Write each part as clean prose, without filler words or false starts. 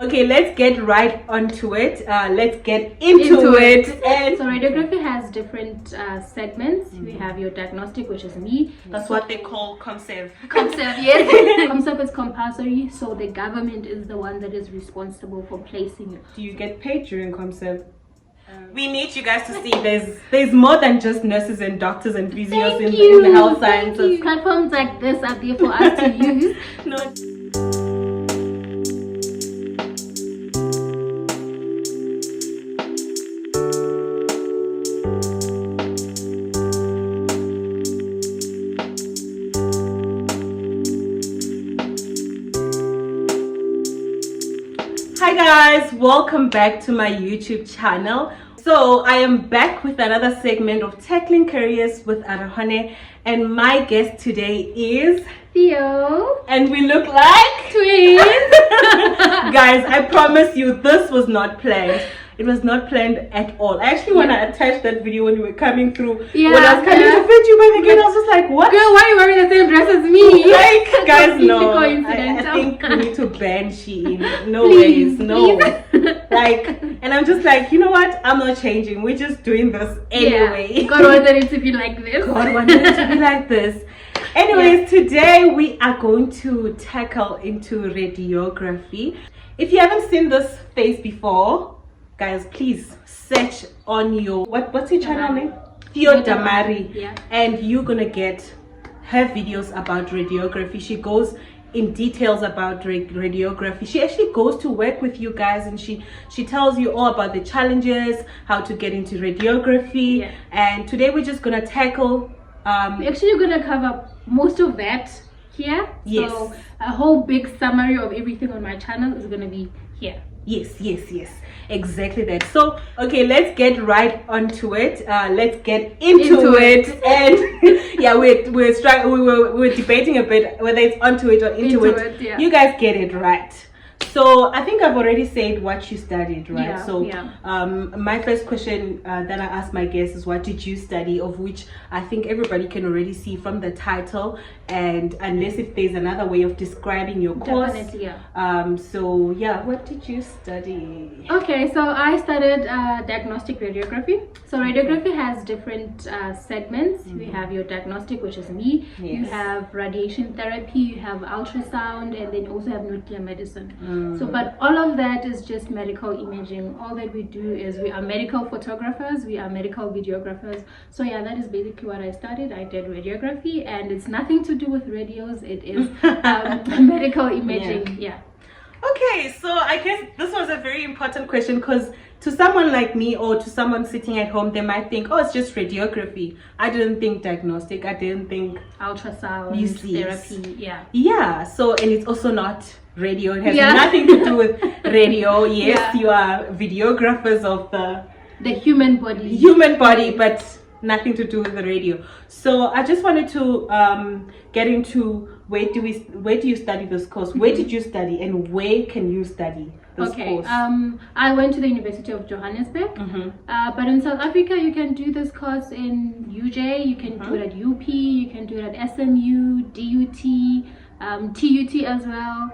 Okay, let's get right onto it. Let's get into it. And so radiography has different segments. We have your diagnostic, which is me. That's what they call ComServe. ComServe, yes. ComServe is compulsory, so the government is the one that is responsible for placing it. Do you get paid during ComServe? We need you guys to see there's more than just nurses and doctors and physios in the health sciences. Platforms like this are there for us to use. No. Hi guys, welcome back to my YouTube channel. So I am back with another segment of Tackling Careers with Arehone, and my guest today is Theo. And we look like twins. Guys, I promise you this was not planned. It was not planned at all. Actually, when I attached that video when you were coming through, when I was coming to fit you back again, I was just like, what? Girl, why are you wearing the same dress as me? Like, guys, no. I think we need to ban Shein. No ways, no. Like, and I'm just like, you know what? I'm not changing. We're just doing this anyway. Yeah. God wanted it to be like this. God wanted it to be like this. Anyways, today we are going to tackle into radiography. If you haven't seen this face before, guys, please search on your what's your channel name? Theo Damari. Yeah. And you're gonna get her videos about radiography. She goes in details about radiography. She actually goes to work with you guys, and she tells you all about the challenges, how to get into radiography. Yeah. And today we're just gonna tackle actually you're gonna cover most of that here. Yes. So a whole big summary of everything on my channel is gonna be here. Yes, exactly that. So okay, let's get right onto it. Let's get into it. And yeah, we're debating a bit whether it's onto it or into it. Yeah. You guys get it right. So I think I've already said what you studied, right? Yeah, so yeah. My first question that I asked my guests is, what did you study? Of which I think everybody can already see from the title, and unless if there's another way of describing your course. Definitely, yeah. So yeah, what did you study? Okay, so I studied diagnostic radiography. So radiography has different segments. We have your diagnostic, which is me. Yes. You have radiation therapy, you have ultrasound, and then you also have nuclear medicine. So but all of that is just medical imaging. All that we do is we are medical photographers, we are medical videographers. So yeah, that is basically what I studied. I did radiography, and it's nothing to do with radios. It is medical imaging. Yeah. Okay, so I guess this was a very important question, because to someone like me or to someone sitting at home, they might think, oh, it's just radiography. I didn't think diagnostic. I didn't think Ultrasound, therapy. Yeah, so, and it's also not radio. It has nothing to do with radio. Yes, you are videographers of the human body. But nothing to do with the radio. So I just wanted to get into where do you study this course? Where did you study, and where can you study this course? I went to the University of Johannesburg, but in South Africa you can do this course in UJ, you can do it at UP, you can do it at SMU, DUT, TUT as well.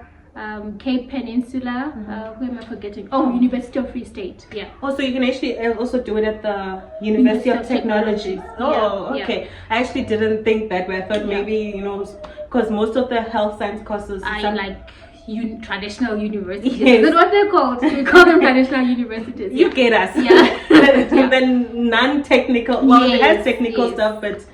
Cape Peninsula, who am I forgetting? Oh, University of Free State. Yeah. Also, you can actually also do it at the University of Technology. Oh, yeah, okay. Yeah. I actually didn't think that way. I thought maybe, because most of the health science courses are like traditional universities. Yes. Is that what they're called? We call them traditional universities. You get us. Yeah. Then non-technical. Well, it has technical stuff, but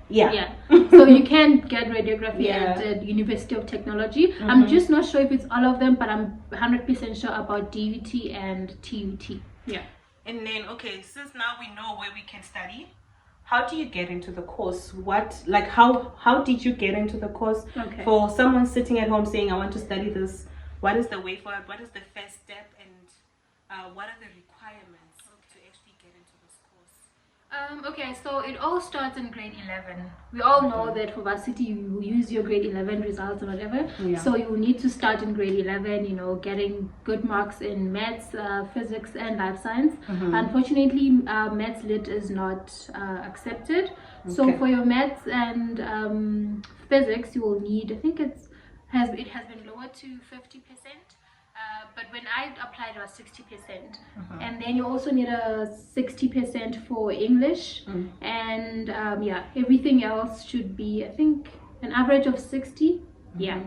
yeah. So you can get radiography at the University of Technology. I'm just not sure if it's all of them, but I'm 100% sure about DUT and TUT. Yeah. And then, okay, since now we know where we can study, how do you get into the course? How did you get into the course? Okay. For someone sitting at home saying, I want to study this, what is the way forward? What is the first step, and what are the requirements to actually get into this course? Okay, so it all starts in grade 11. We all know that for varsity you use your grade 11 results or whatever. Yeah. So you need to start in grade 11, getting good marks in maths, physics and life science. Unfortunately, maths lit is not accepted. Okay. So for your maths and physics, you will need, I think it has been lowered to 50%. but when I applied it was 60%. And then you also need a 60% for English. And yeah, everything else should be, I think, an average of 60. Yeah.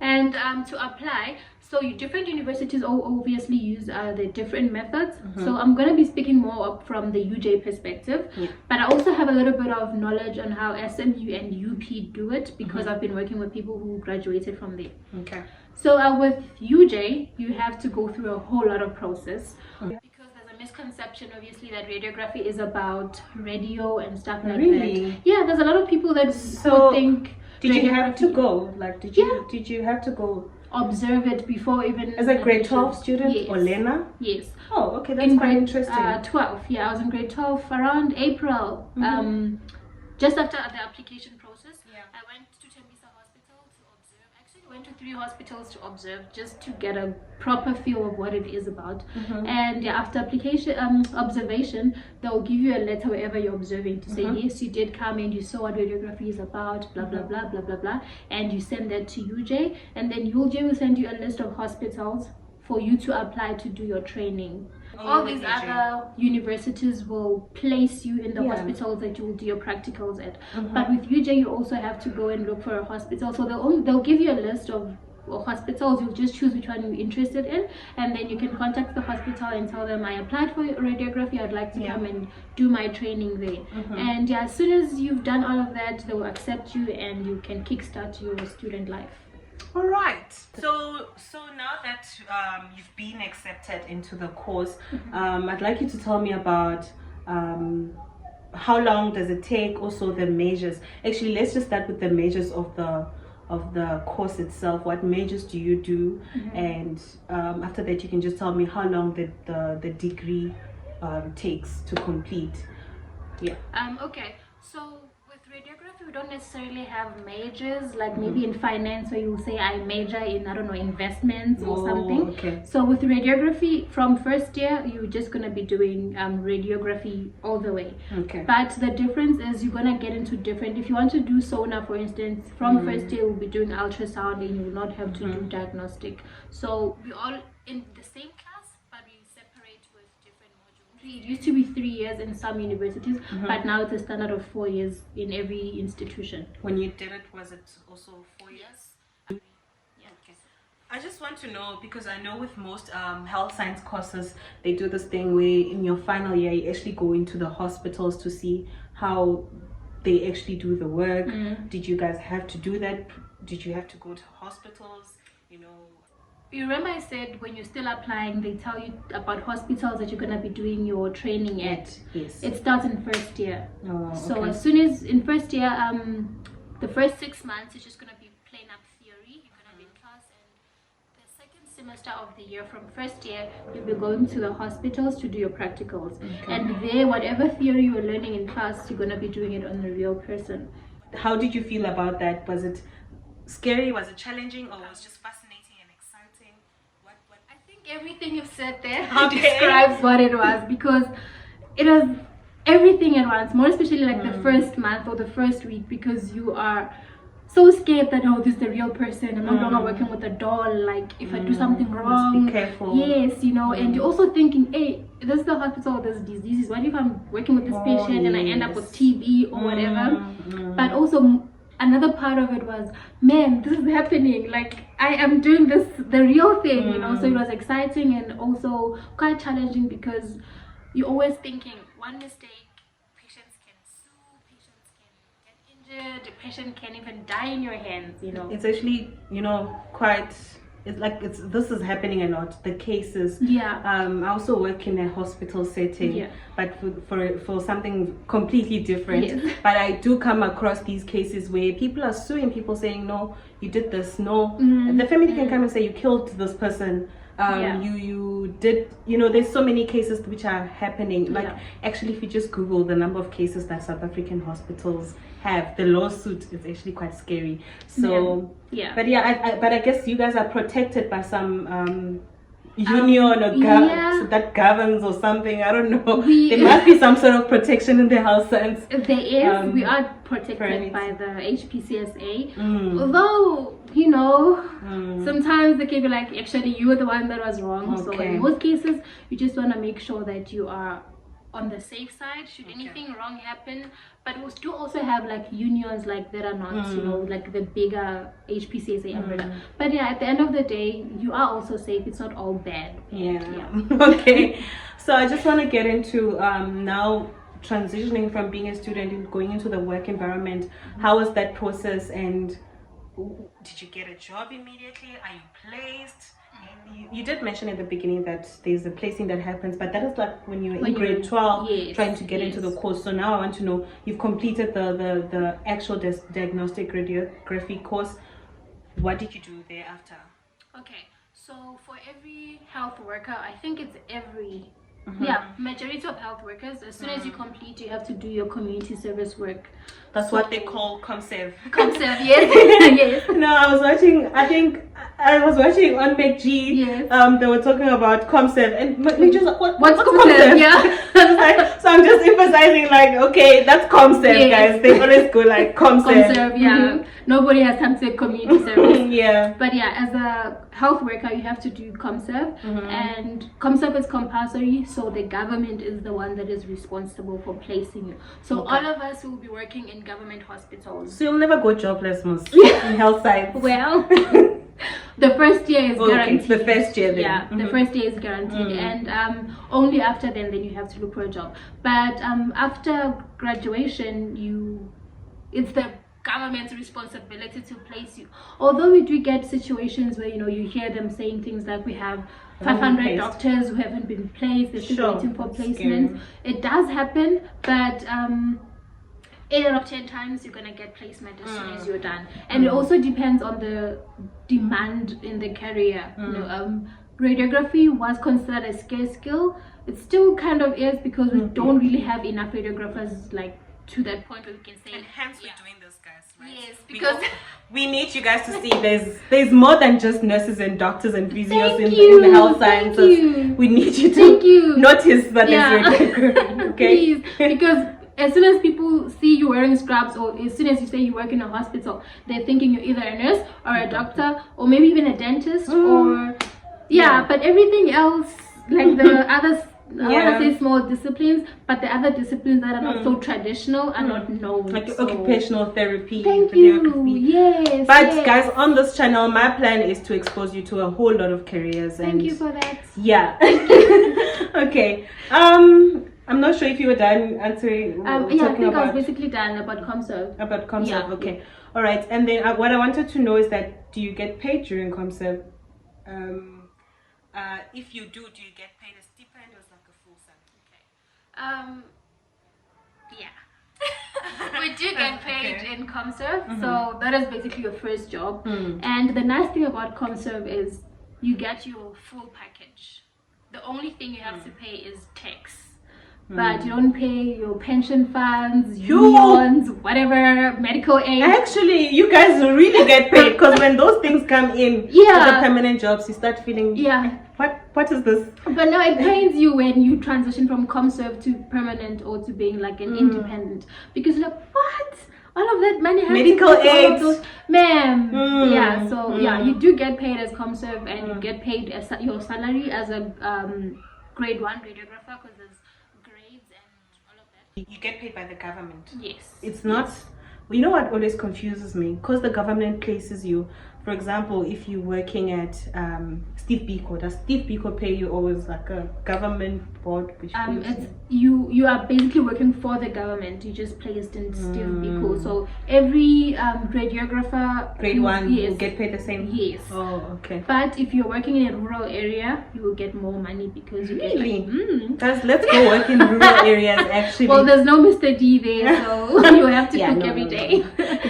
And to apply, so different universities obviously use the different methods. So I'm going to be speaking more up from the UJ perspective, but I also have a little bit of knowledge on how SMU and UP do it, because I've been working with people who graduated from there. Okay. So with UJ, you have to go through a whole lot of process, because there's a misconception obviously that radiography is about radio and stuff like that. Yeah, there's a lot of people that would think. Did you have to go? Like, did you have to go observe it before even as a grade 12 student or learner? Yes. Oh, okay, that's quite interesting. 12. Yeah, I was in grade 12 around April. Just after the application process. I went to Tembisa Hospital to observe. Actually, I went to 3 hospitals to observe, just to get a proper feel of what it is about. And yeah, after application observation, they'll give you a letter wherever you're observing to say yes, you did come and you saw what radiography is about, blah blah blah blah blah blah, and you send that to UJ, and then UJ will send you a list of hospitals for you to apply to do your training. All these other universities will place you in the hospitals that you will do your practicals at. But with UJ, you also have to go and look for a hospital. So they'll give you a list of hospitals. You'll just choose which one you're interested in, and then you can contact the hospital and tell them, I applied for radiography, I'd like to come and do my training there. And yeah, as soon as you've done all of that, they will accept you and you can kickstart your student life. All right, so now that you've been accepted into the course, I'd like you to tell me about how long does it take, also the majors. Actually, let's just start with the majors of the course itself. What majors do you do? And after that, you can just tell me how long the degree takes to complete. Okay, so with radiography, we don't necessarily have majors, like maybe in finance where you say I major in, I don't know, investments or something. Okay. So with radiography, from first year, you're just going to be doing radiography all the way. Okay. But the difference is you're going to get into different, if you want to do sonar, for instance, from first year, we'll be doing ultrasound and you will not have to do diagnostic. So we're all in the same class, but we separate with different modules. It used to be 3 years in some universities, but now it's a standard of 4 years in every institution. When you did it, was it also 4 years? Yeah. Okay. I just want to know, because I know with most health science courses, they do this thing where in your final year, you actually go into the hospitals to see how they actually do the work. Did you guys have to do that? Did you have to go to hospitals, you know? You remember I said when you're still applying, they tell you about hospitals that you're going to be doing your training at. Yes. It starts in first year. Oh, okay. So as soon as in first year, the first 6 months is just going to be plain up theory. You're going to be in class, and the second semester of the year, from first year, you'll be going to the hospitals to do your practicals. Okay. And there, whatever theory you were learning in class, you're going to be doing it on the real person. How did you feel about that? Was it scary? Was it challenging? Or was it just fascinating? Everything you've said there describes what it was, because it was everything at once, more especially like the first month or the first week, because you are so scared that, oh, this is the real person, I'm no longer working with a doll, like if I do something wrong, must be careful. Yes, you know. And you're also thinking, hey, this is the hospital, there's diseases, what if I'm working with this patient and I end up with TB or whatever. But also another part of it was, man, this is happening, like I am doing this, the real thing, you know. So it was exciting and also quite challenging, because you're always thinking one mistake, patients can sue, patients can get injured, the patient can even die in your hands, you know. It's actually, you know, quite, it's like this is happening a lot, the cases. I also work in a hospital setting, but for something completely different. But I do come across these cases where people are suing people, saying, no, you did this, no. The family can come and say, you killed this person, you did, you know. There's so many cases which are happening. Like actually, if you just Google the number of cases that South African hospitals have, the lawsuit is actually quite scary. So but I guess you guys are protected by some union or yeah. that governs or something. I don't know. We- There must be some sort of protection in the health science. There is. We are protected parents. by the HPCSA. Mm. Although, you know, sometimes they can be like, actually, you were the one that was wrong. So Okay. in most cases, you just want to make sure that you are on the safe side should anything wrong happen. But we do also have like unions like that are not, you know, like the bigger HPCSA umbrella. But yeah, at the end of the day, you are also safe. It's not all bad. Yeah. Okay. So I just want to get into now transitioning from being a student and going into the work environment. How was that process, and did you get a job immediately? Are you placed? You did mention at the beginning that there's a placing that happens, but that is like when you're in grade 12 yes, trying to get into the course. So now I want to know, you've completed the actual diagnostic radiography course. What did you do thereafter? Okay, so for every health worker, I think it's every majority of health workers, as soon as you complete, you have to do your community service work. That's what they call ComServe. ComServe, yes. Yes. No, I was watching on McG. Yes. They were talking about ComServe, and McG's like, what's ComServe? Yeah. So I'm just emphasizing, like, okay, that's ComServe, guys. They always go like ComServe. ComServe, yeah. Nobody has time to say community service. Yeah. But yeah, as a health worker, you have to do ComServe, and ComServe is compulsory, so the government is the one that is responsible for placing you. So all of us will be working in government hospitals. So you'll never go jobless, most in health science. Well, the first year is guaranteed. The first year then. Yeah, the first year is guaranteed, and only after then you have to look for a job. But after graduation, it's the government's responsibility to place you. Although we do get situations where, you know, you hear them saying things like, we have 500 doctors who haven't been placed, they're still waiting for placements. It does happen, but 8 out of 10 times you're gonna get placement as soon as you're done. And it also depends on the demand in the career. You know, radiography was considered a scarce skill. It still kind of is, because we don't really have enough radiographers, like, to that point where we can say. And hence we're doing this, guys, right? Yes, because we need you guys to see there's more than just nurses and doctors and physios in the health Thank sciences. you. We need you to notice that there's radiography, okay? Please, because as soon as people see you wearing scrubs, or as soon as you say you work in a hospital, they're thinking you're either a nurse or a doctor, or maybe even a dentist, or but everything else, like the others, I want to say small disciplines, but the other disciplines that are not so traditional are not known. Like occupational therapy. Thank you. Yes. But guys, on this channel, my plan is to expose you to a whole lot of careers. Thank you for that. Yeah. Okay. I'm not sure if you were done answering. I think I was basically done about ComServe. About ComServe, Yeah. okay. All right. And then what I wanted to know is that, do you get paid during ComServe? If you do you get paid a stipend or like a full salary? Yeah. We do get paid in ComServe, so that is basically your first job. And the nice thing about ComServe is you get your full package. The only thing you have to pay is tax. But you don't pay your pension funds, unions, whatever, medical aid. Actually, you guys really get paid, because when those things come in, the permanent jobs, you start feeling, what is this? But no, it pains you when you transition from ComServe to permanent, or to being like an independent, because you're like, what? All of that money has medical aid, ma'am. You do get paid as ComServe, and you get paid as your salary as a grade 1 radiographer, because there's grades and all of that. You get paid by the government. Yes. It's not. You know what always confuses me? Because the government places you. For example, if you're working at Steve Biko, does Steve Biko pay you always like a government board? Which you are basically working for the government. You just placed in Steve Biko. So every radiographer grade 1 will get paid the same. Yes. Oh, okay. But if you're working in a rural area, you will get more money, because you get like, Guys, let's go work in rural areas. Actually, well, there's no Mr. D there, so you have to cook every day.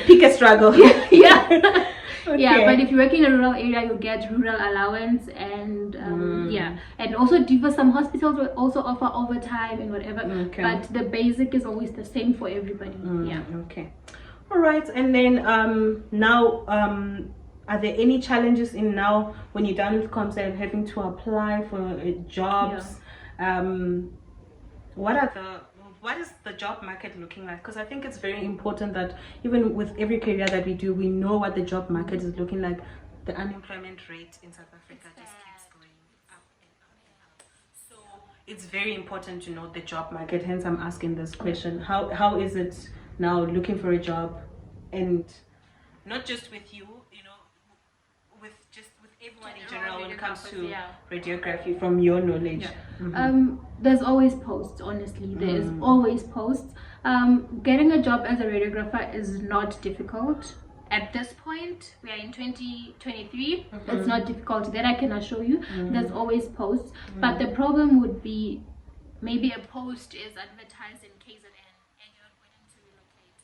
Pick a struggle. Yeah. Okay. Yeah, but if you work in a rural area, you get rural allowance, and and also some hospitals will also offer overtime and whatever. Okay. But the basic is always the same for everybody. Okay. All right. And then now are there any challenges in now when you're done with ComSci having to apply for jobs? What is the job market looking like? Because I think it's very important that even with every career that we do, we know what the job market is looking like. The unemployment rate in South Africa just keeps going up and up and up. So it's very important to know the job market. Hence, I'm asking this question: How is it now looking for a job, and not just with you, with everyone in general when it comes to radiography, from your knowledge? There's always posts, honestly. There is always posts. Getting a job as a radiographer is not difficult. At this point, we are in 2023. It's not difficult. That I can assure you. There's always posts. But the problem would be maybe a post is advertised in KZN and you're not willing to relocate.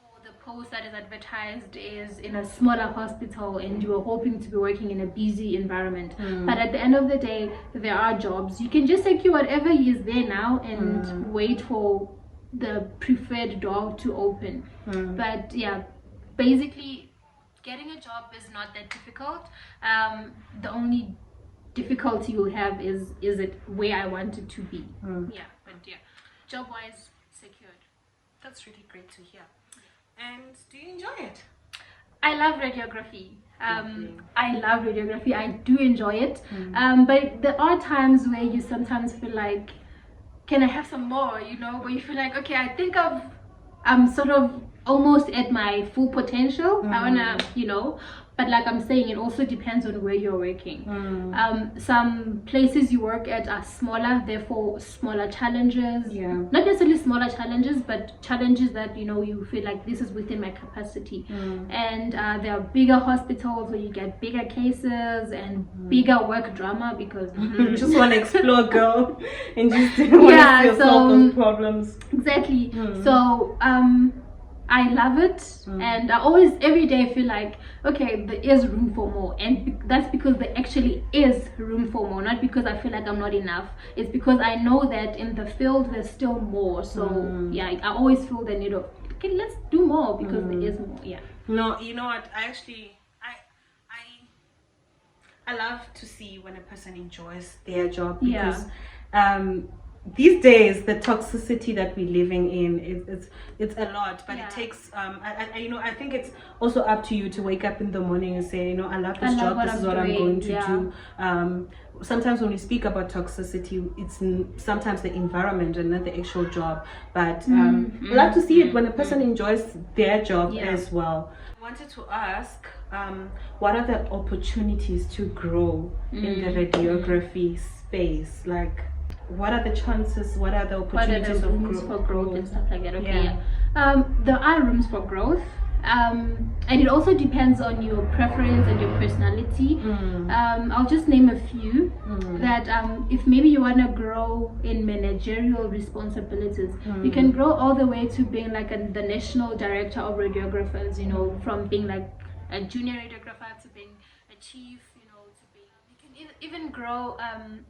Or the post that is advertised is in a smaller hospital and you are hoping to be working in a busy environment. But at the end of the day, there are jobs. You can just secure whatever is there now and wait for the preferred door to open. But yeah, basically getting a job is not that difficult. The only difficulty you'll have is it where I want it to be. Job wise, secured. That's really great to hear. And do you enjoy it? I love radiography. I love radiography. I do enjoy it. But there are times where you sometimes feel like, can I have some more? Where you feel like, okay, I think I'm sort of almost at my full potential. I wanna, but like I'm saying, it also depends on where you're working. Some places you work at are smaller, therefore smaller challenges. Not necessarily smaller challenges, but challenges that you feel like this is within my capacity. And there are bigger hospitals where you get bigger cases and bigger work drama because you just want to explore, girl, and just want to solve those problems. Exactly. So I love it, and I always, every day, feel like, okay, there is room for more, and that's because there actually is room for more, not because I feel like I'm not enough. It's because I know that in the field there's still more. So I always feel the need of, okay, let's do more because there is more. No, you know what? I love to see when a person enjoys their job because these days the toxicity that we're living in it's a lot, but it takes I think it's also up to you to wake up in the morning and say, I love this job, this is what I'm going to do. Sometimes when we speak about toxicity, it's sometimes the environment and not the actual job, but I love to see it when a person enjoys their job as well. I wanted to ask, what are the opportunities to grow in the radiography space? Like, what are the chances, what are the opportunities of rooms for growth and stuff like that? There are rooms for growth, and it also depends on your preference and your personality. I'll just name a few that if maybe you want to grow in managerial responsibilities, you can grow all the way to being like the national director of radiographers, from being like a junior radiographer to being a chief, even grow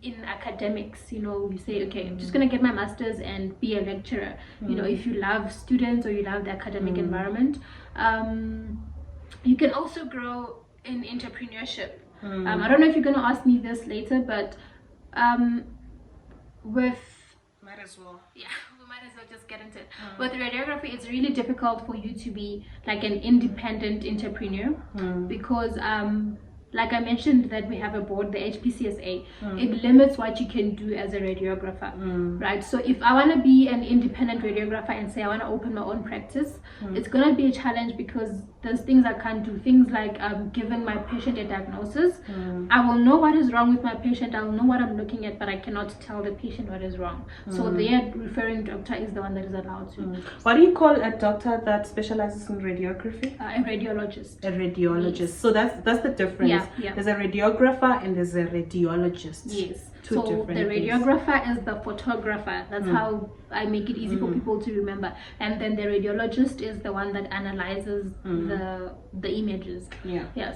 in academics. You say, okay, I'm just gonna get my master's and be a lecturer. If you love students or you love the academic environment, you can also grow in entrepreneurship. I don't know if you're gonna ask me this later, but might as well. We might as well just get into it. With radiography, it's really difficult for you to be like an independent entrepreneur because like I mentioned that we have a board, the HPCSA, it limits what you can do as a radiographer, right? So if I want to be an independent radiographer and say I want to open my own practice, it's going to be a challenge because there's things I can't do. Things like giving my patient a diagnosis. I will know what is wrong with my patient, I will know what I'm looking at, but I cannot tell the patient what is wrong. So their referring doctor is the one that is allowed to. What do you call a doctor that specializes in radiography? A radiologist. A radiologist. Yes. So that's the difference. There's a radiographer and there's a radiologist. Yes. So the radiographer is the photographer. That's how I make it easy for people to remember. And then the radiologist is the one that analyzes the images.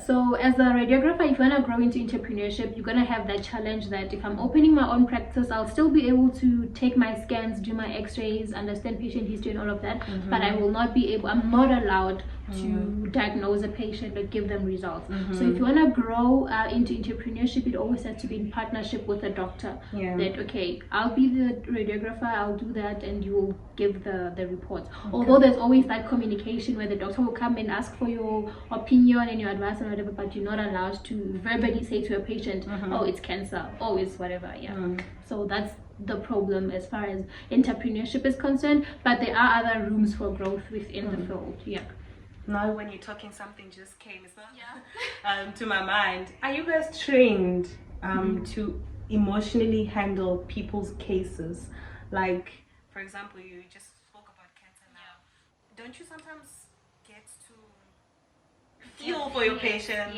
So as a radiographer, if you want to grow into entrepreneurship, you're going to have that challenge that if I'm opening my own practice, I'll still be able to take my scans, do my x-rays, understand patient history and all of that, but I will not be able, I'm not allowed to diagnose a patient or give them results. So if you want to grow into entrepreneurship, it always has to be in partnership with a doctor. That, okay, I'll be the radiographer, I'll do that, and you will give the reports. Although there's always that communication where the doctor will come and ask for your opinion and your advice and whatever, but you're not allowed to verbally say to a patient, oh, it's cancer, oh, it's whatever. So that's the problem as far as entrepreneurship is concerned, but there are other rooms for growth within the field. Now when you're talking, something just came to my mind. Are you guys trained to emotionally handle people's cases? Like, for example, you just spoke about cancer now. Don't you sometimes get to feel for your patients?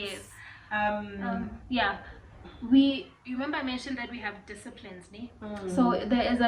You remember I mentioned that we have disciplines, so there is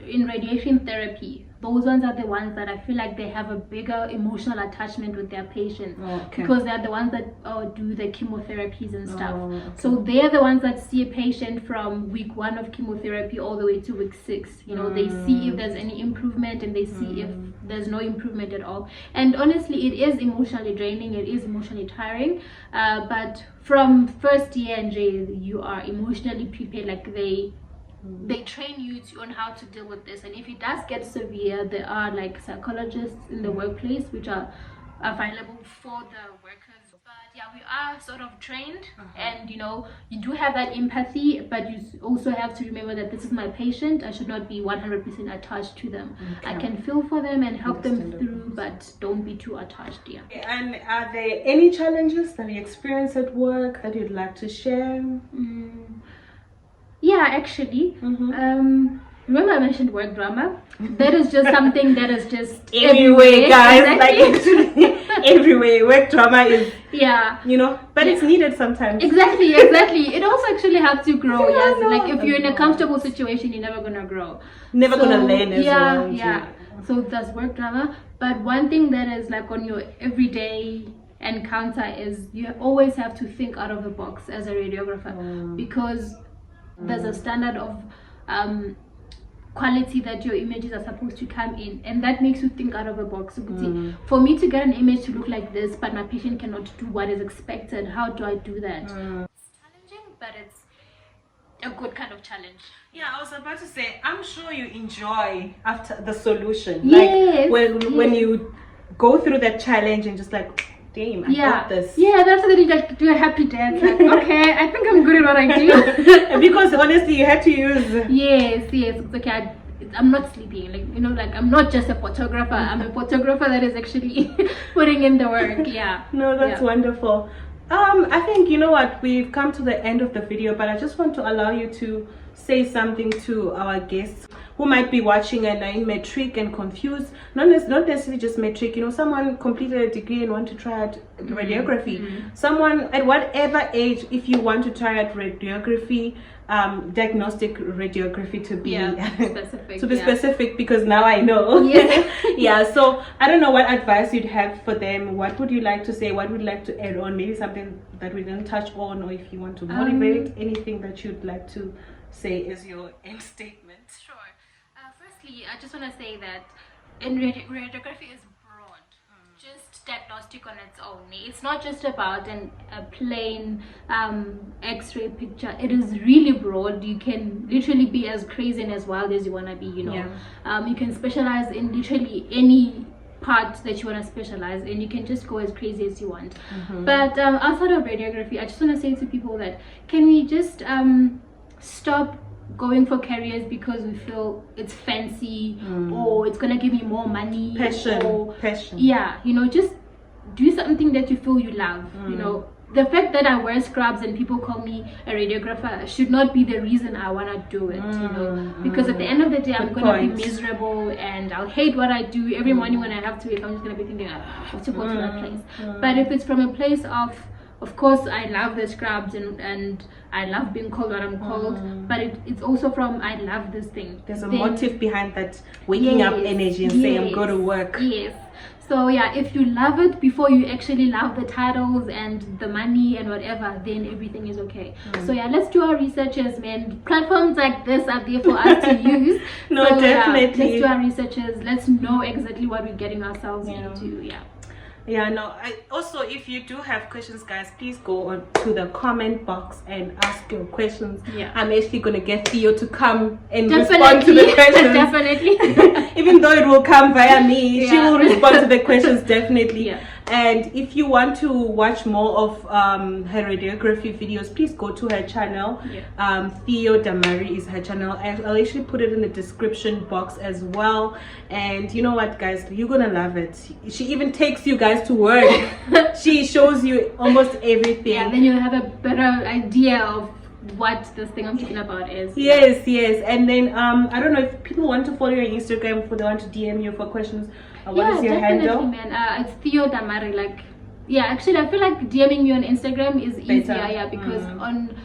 in radiation therapy, those ones are the ones that I feel like they have a bigger emotional attachment with their patients, because they're the ones that do the chemotherapies and stuff. So they're the ones that see a patient from week 1 of chemotherapy all the way to week 6. They see if there's any improvement, and they see if there's no improvement at all. And honestly, it is emotionally draining, it is emotionally tiring, but from first year in jail, you are emotionally prepared. Like they train you on how to deal with this, and if it does get severe, there are like psychologists in the workplace which are available for the workers. But we are sort of trained, and you do have that empathy, but you also have to remember that this is my patient. I should not be 100% attached to them. I can feel for them and help them through, but don't be too attached. And are there any challenges that you experience at work that you'd like to share? Actually, remember I mentioned work drama? That is just something that is just everywhere, guys. Exactly. Like everywhere, work drama is but it's needed sometimes. Exactly. It also actually helps you grow. Like if you're in a comfortable situation, you're never gonna grow, gonna learn as well. So that's work drama. But one thing that is like on your everyday encounter is you always have to think out of the box as a radiographer, because there's a standard of quality that your images are supposed to come in, and that makes you think out of the box. For me to get an image to look like this, but my patient cannot do what is expected, how do I do that? It's challenging, but it's a good kind of challenge. I was about to say, I'm sure you enjoy after the solution. Yes, when you go through that challenge and just like, damn, I got this. That's what you like, do a happy dance. Like, okay, I think I'm good at what I do. Because honestly, you had to use. Yes. It's okay. I'm not sleeping. Like I'm not just a photographer. I'm a photographer that is actually putting in the work. No, that's wonderful. I think what, we've come to the end of the video, but I just want to allow you to say something to our guests who might be watching and are in matric and confused. Not necessarily just matric, someone completed a degree and want to try out radiography. Someone at whatever age, if you want to try out radiography, diagnostic radiography to be specific, specific, because now I know. So I don't know what advice you'd have for them. What would you like to say? What would you like to add on? Maybe something that we didn't touch on, or if you want to motivate, anything that you'd like to say as your end statement. Sure. Firstly, I just want to say that radiography is broad, just diagnostic on its own. It's not just about a plain x-ray picture. It is really broad. You can literally be as crazy and as wild as you want to be. You can specialize in literally any part that you want to specialize in. You can just go as crazy as you want. But outside of radiography, I just want to say to people that, can we just stop going for careers because we feel it's fancy or it's gonna give you more money, passion. Just do something that you feel you love. The fact that I wear scrubs and people call me a radiographer should not be the reason I want to do it, because at the end of the day, I'm gonna be miserable and I'll hate what I do. Every morning when I have to wake, I'm just gonna be thinking, I have to go to that place. But if it's from a place of course, I love the scrubs and I love being called what I'm called, but it's also from, I love this thing. There's a motive behind that waking up energy and saying, I'm going to work. So if you love it before you actually love the titles and the money and whatever, then everything is okay. So let's do our researches, man. Platforms like this are there for us to use. Definitely. Let's do our researches. Let's know exactly what we're getting ourselves into. Yeah, no. Also, if you do have questions, guys, please go on to the comment box and ask your questions. Yeah. I'm actually gonna get Theo to come and respond to the questions. Definitely. Even though it will come via me, she Yeah. will respond to the questions definitely. Yeah. And if you want to watch more of her radiography videos, please go to her channel. Yeah. Theo Damari is her channel. I'll actually put it in the description box as well. And you know what, guys, you're gonna love it. She even takes you guys to work. She shows you almost everything. Yeah, then you have a better idea of what this thing I'm talking about is. Yes, yes. And then I don't know if people want to follow you on Instagram, if they want to DM you for questions. What is your handle? Man. It's Theo Damari. Like, yeah, actually, I feel like DMing me on Instagram is easier. Yeah, because on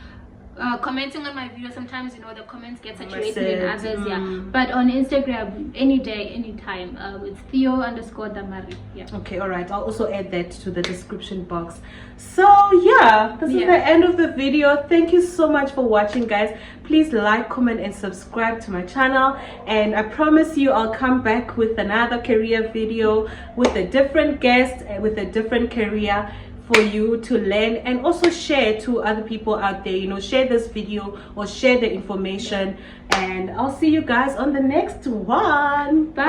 commenting on my video, sometimes the comments get saturated and others. Yeah, but on Instagram, any day, anytime, it's Theo_Damari. Yeah. Okay, all right. I'll also add that to the description box. So yeah, this is the end of the video. Thank you so much for watching, guys. Please like, comment, and subscribe to my channel. And I promise you, I'll come back with another career video with a different guest and with a different career for you to learn and also share to other people out there. Share this video or share the information, and I'll see you guys on the next one. Bye.